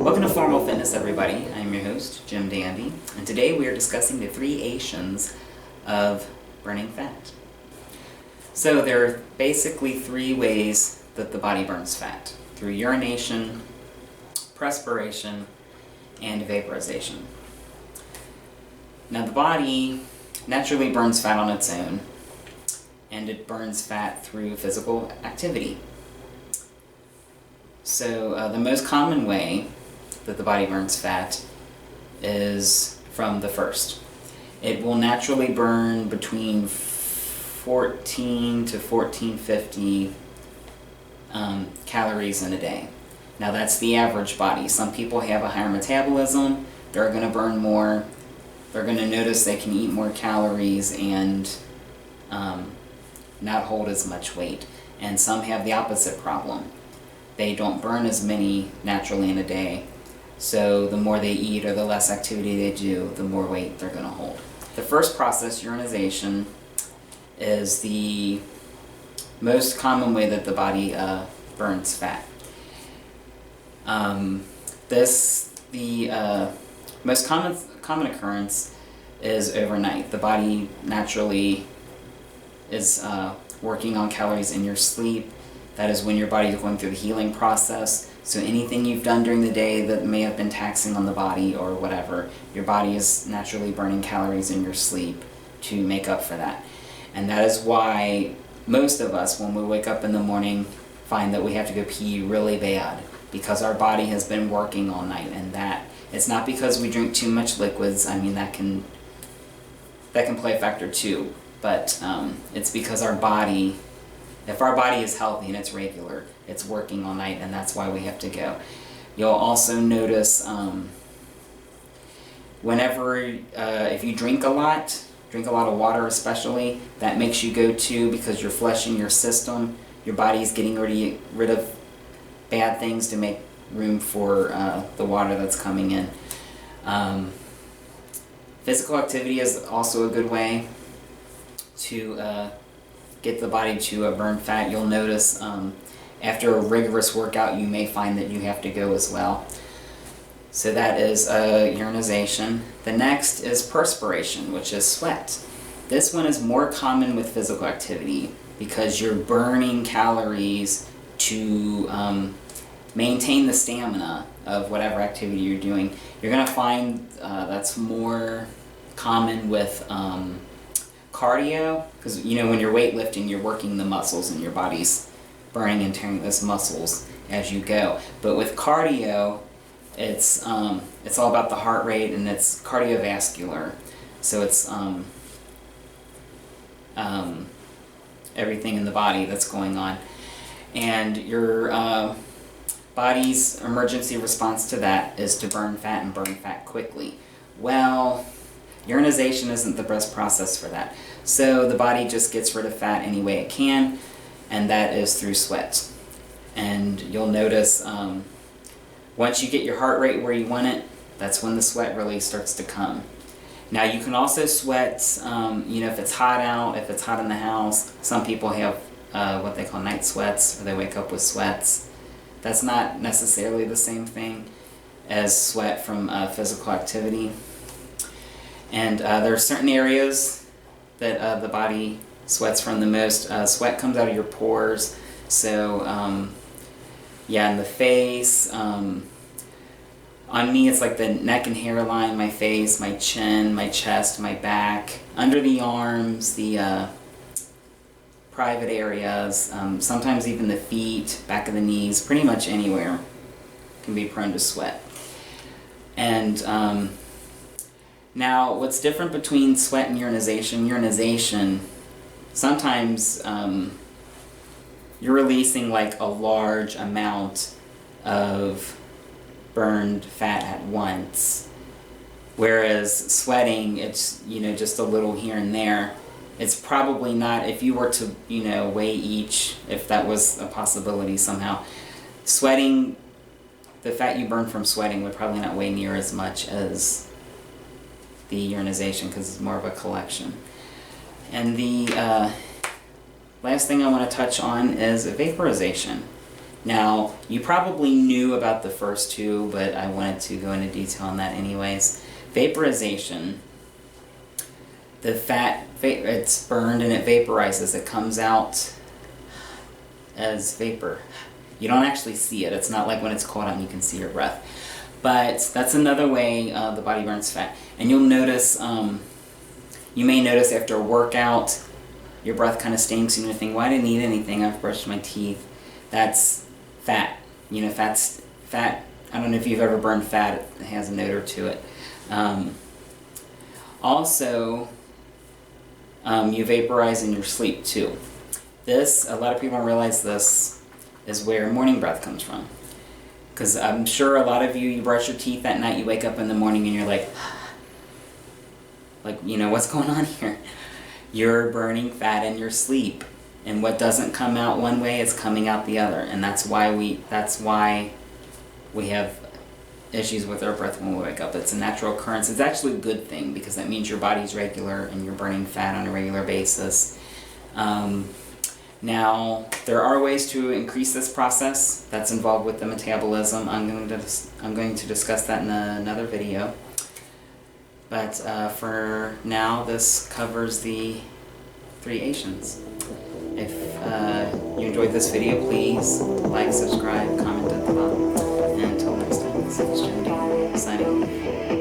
Welcome to Formal Fitness, everybody. I'm your host, Jim Dandy, and today we are discussing the 3 ations of burning fat. So there are basically 3 ways that the body burns fat: through urination, perspiration, and vaporization. Now the body naturally burns fat on its own, and it burns fat through physical activity. So the most common way that the body burns fat is from the first. It will naturally burn between 14 to 1450 calories in a day. Now that's the average body. Some people have a higher metabolism, they're going to burn more, they're going to notice they can eat more calories and not hold as much weight. And some have the opposite problem. They don't burn as many naturally in a day, so the more they eat or the less activity they do, the more weight they're going to hold. The first process, urinization, is the most common way that the body burns fat. The most common occurrence is overnight. The body naturally is working on calories in your sleep. That is when your body is going through the healing process. So anything you've done during the day that may have been taxing on the body or whatever, your body is naturally burning calories in your sleep to make up for that. And that is why most of us, when we wake up in the morning, find that we have to go pee really bad, because our body has been working all night. And that it's not because we drink too much liquids. I mean, that can play a factor too, but it's because our body, if our body is healthy and it's regular, it's working all night, and that's why we have to go. You'll also notice if you drink a lot of water especially, that makes you go too, because you're flushing your system. Your body's getting rid of bad things to make room for the water that's coming in. Physical activity is also a good way to get the body to burn fat. You'll notice after a rigorous workout, you may find that you have to go as well. So that is urinization. The next is perspiration, which is sweat. This one is more common with physical activity because you're burning calories to maintain the stamina of whatever activity you're doing. You're going to find that's more common with cardio, because when you're weightlifting, you're working the muscles and your body's burning and tearing those muscles as you go. But with cardio, it's all about the heart rate, and it's cardiovascular. So it's everything in the body that's going on, and your body's emergency response to that is to burn fat and burn fat quickly. Well, urinization isn't the best process for that. So the body just gets rid of fat any way it can, and that is through sweat. And you'll notice once you get your heart rate where you want it, that's when the sweat really starts to come. Now you can also sweat, if it's hot out, if it's hot in the house. Some people have what they call night sweats, or they wake up with sweats. That's not necessarily the same thing as sweat from physical activity. And there are certain areas that the body sweats from the most. Sweat comes out of your pores. So, in the face. On me, it's like the neck and hairline, my face, my chin, my chest, my back, under the arms, the private areas, sometimes even the feet, back of the knees, pretty much anywhere can be prone to sweat. And now, what's different between sweat and urinization, sometimes you're releasing like a large amount of burned fat at once, whereas sweating, it's just a little here and there. It's probably not, if you were to weigh each, if that was a possibility somehow, sweating, the fat you burn from sweating would probably not weigh near as much as the urinization, because it's more of a collection. And the last thing I want to touch on is vaporization. Now, you probably knew about the first two, but I wanted to go into detail on that anyways. Vaporization. The fat, it's burned and it vaporizes. It comes out as vapor. You don't actually see it. It's not like when it's cold out and you can see your breath. But that's another way the body burns fat. And you'll notice, you may notice after a workout, your breath kind of stinks and you think, well, I didn't eat anything, I've brushed my teeth. That's fat. You know, fat, I don't know if you've ever burned fat, it has an odor to it. Also, you vaporize in your sleep too. This, a lot of people don't realize this, is where morning breath comes from. Because I'm sure a lot of you brush your teeth at night, you wake up in the morning and you're like, you know, what's going on here? You're burning fat in your sleep. And what doesn't come out one way is coming out the other. And that's why we have issues with our breath when we wake up. It's a natural occurrence. It's actually a good thing because that means your body's regular and you're burning fat on a regular basis. Now, there are ways to increase this process that's involved with the metabolism. I'm going to discuss that in another video. But for now, this covers the 3 ations. If you enjoyed this video, please like, subscribe, comment at the bottom. And until next time, this is Jim D, signing off.